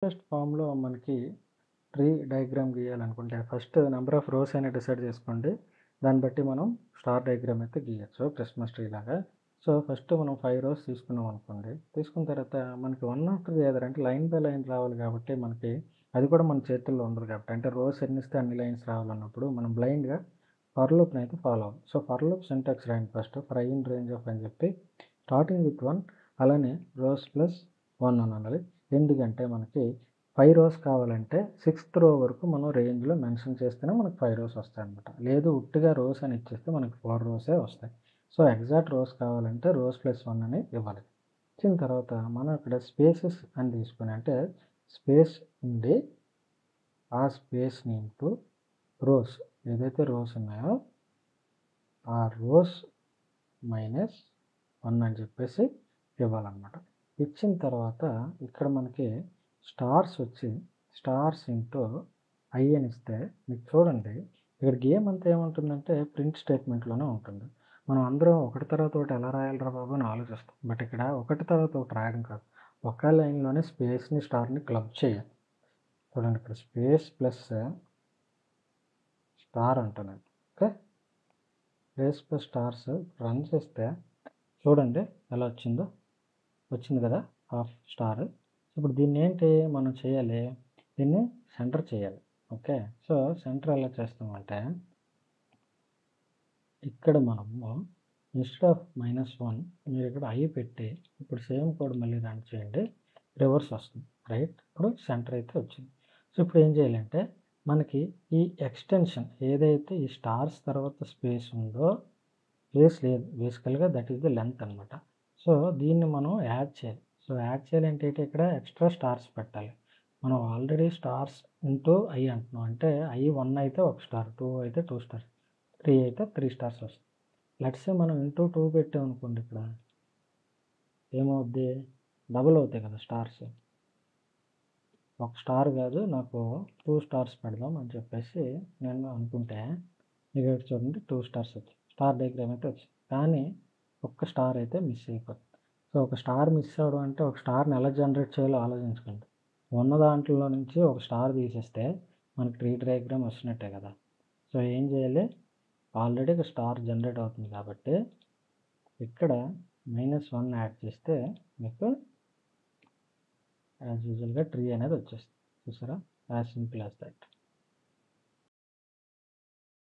Simplest ఫామ్‌లో మనకి tree diagram గీయాలనుకుంటే ఫస్ట్ నంబర్ ఆఫ్ రోస్ అనేది డిసైడ్ చేసుకోండి. దాన్ని బట్టి మనం స్టార్ డయాగ్రామ్ అయితే గీయొచ్చు క్రిస్మస్ ట్రీ లాగా. సో, ఫస్ట్ మనం 5 రోస్ తీసుకున్నాం అనుకోండి. తీసుకున్న తర్వాత మనకి వన్ ఆఫ్టర్ ది అదర్ అంటే లైన్ బై లైన్ రావాలి కాబట్టి మనకి అది కూడా మన చేతుల్లో ఉండదు కాబట్టి అంటే రోస్ ఎన్నిస్తే అన్ని లైన్స్ రావాలన్నప్పుడు మనం బ్లైండ్‌గా ఫర్ లూప్‌ని అయితే ఫాలో అవ్వాలి. సో, ఫర్ లూప్ సింటాక్స్ రాయండి first. For I in range of అని చెప్పి స్టార్టింగ్ విత్ 1 అలానే రోస్ ప్లస్ 1 అని అనాలి. ఎందుకంటే మనకి 5 రోస్ కావాలంటే సిక్స్త్ రో వరకు మనం రేంజ్‌లో మెన్షన్ చేస్తేనే మనకు 5 రోస్ వస్తాయన్నమాట. లేదు ఉట్టిగా రోస్ అని ఇచ్చేస్తే మనకు 4 రోసే వస్తాయి. సో, ఎగ్జాక్ట్ రోస్ కావాలంటే రోస్ ప్లస్ 1 అని ఇవ్వాలి. ఇచ్చిన తర్వాత మనం ఇక్కడ స్పేసెస్ అని తీసుకొని అంటే స్పేస్ ఉండి ఆ స్పేస్‌ని ఇంటూ రోస్ ఏదైతే రోస్ ఉన్నాయో ఆ రోస్ మైనస్ 1 అని చెప్పేసి ఇవ్వాలన్నమాట. ఇచ్చిన తర్వాత ఇక్కడ మనకి స్టార్స్ వచ్చి స్టార్స్ ఇంటూ ఐ అని ఇస్తే మీకు చూడండి ఇక్కడ గేమ్ అంతా ఏముంటుందంటే ప్రింట్ స్టేట్మెంట్లోనే ఉంటుంది. మనం అందరం ఒకటి తర్వాత ఒకటి ఎలా రాయాలిరా బాబు అని ఆలోచిస్తాం. బట్ ఇక్కడ ఒకటి తర్వాత ఒకటి రాయడం కాదు. ఒక్క లైన్లోనే స్పేస్ని స్టార్ని క్లబ్ చేయాలి. చూడండి ఇక్కడ స్పేస్ ప్లస్ స్టార్ అంటున్నాను. Okay, space plus stars run చేస్తే చూడండి ఎలా వచ్చిందో. వచ్చింది కదా హాఫ్ స్టార్. ఇప్పుడు దీన్ని ఏంటి మనం చేయాలి, దీన్ని సెంటర్ చేయాలి. ఓకే, సో సెంటర్ ఎలా చేస్తామంటే ఇక్కడ మనము ఇన్స్టెడ్ ఆఫ్ -1 మీరు ఇక్కడ ఐ పెట్టి ఇప్పుడు సేమ్ కోడ్ మళ్ళీ రన్ చేయండి, రివర్స్ వస్తుంది. రైట్, ఇప్పుడు సెంటర్ అయితే వచ్చింది. సో ఇప్పుడు ఏం చేయాలంటే మనకి ఈ ఎక్స్టెన్షన్ ఏదైతే ఈ స్టార్స్ తర్వాత స్పేస్ ఉందో, స్పేస్ లేదు బేసికల్గా దట్ ఈస్ ద లెంత్ అనమాట. సో దీన్ని మనం యాడ్ చేయాలి. సో యాడ్ చేయాలంటే ఇక్కడ ఎక్స్ట్రా స్టార్స్ పెట్టాలి. మనం ఆల్రెడీ స్టార్స్ ఇంటూ ఐ అంటున్నాం అంటే ఐ 1 అయితే 1 స్టార్, 2 అయితే 2 స్టార్, 3 అయితే 3 స్టార్స్ వస్తాయి. లెట్స్ సే మనం ఇంటూ 2 పెట్టామనుకోండి, ఇక్కడ ఏమవుద్ది, డబుల్ అవుతాయి కదా స్టార్స్. ఒక స్టార్ కాదు నాకు 2 స్టార్స్ పెడదాం అని చెప్పేసి నేను అనుకుంటే ఇక్కడ చూడండి 2 స్టార్స్ వచ్చాయి. స్టార్ డయాగ్రామ్ అయితే వచ్చింది, కానీ ఒక్క స్టార్ అయితే మిస్ అయిపోతుంది. సో ఒక స్టార్ మిస్ అవ్వడం అంటే ఒక స్టార్ని ఎలా జనరేట్ చేయాలో ఆలోచించుకోండి. ఉన్న దాంట్లో నుంచి ఒక స్టార్ తీసేస్తే మనకి ట్రీ డయాగ్రామ్ వచ్చినట్టే కదా. సో ఏం చేయాలి, ఆల్రెడీ ఒక స్టార్ జనరేట్ అవుతుంది కాబట్టి ఇక్కడ -1 యాడ్ చేస్తే మీకు యాజ్ యూజువల్గా ట్రీ అనేది వచ్చేస్తుంది. చూసారా, యాజ్ సింపుల్ యాజ్ దట్.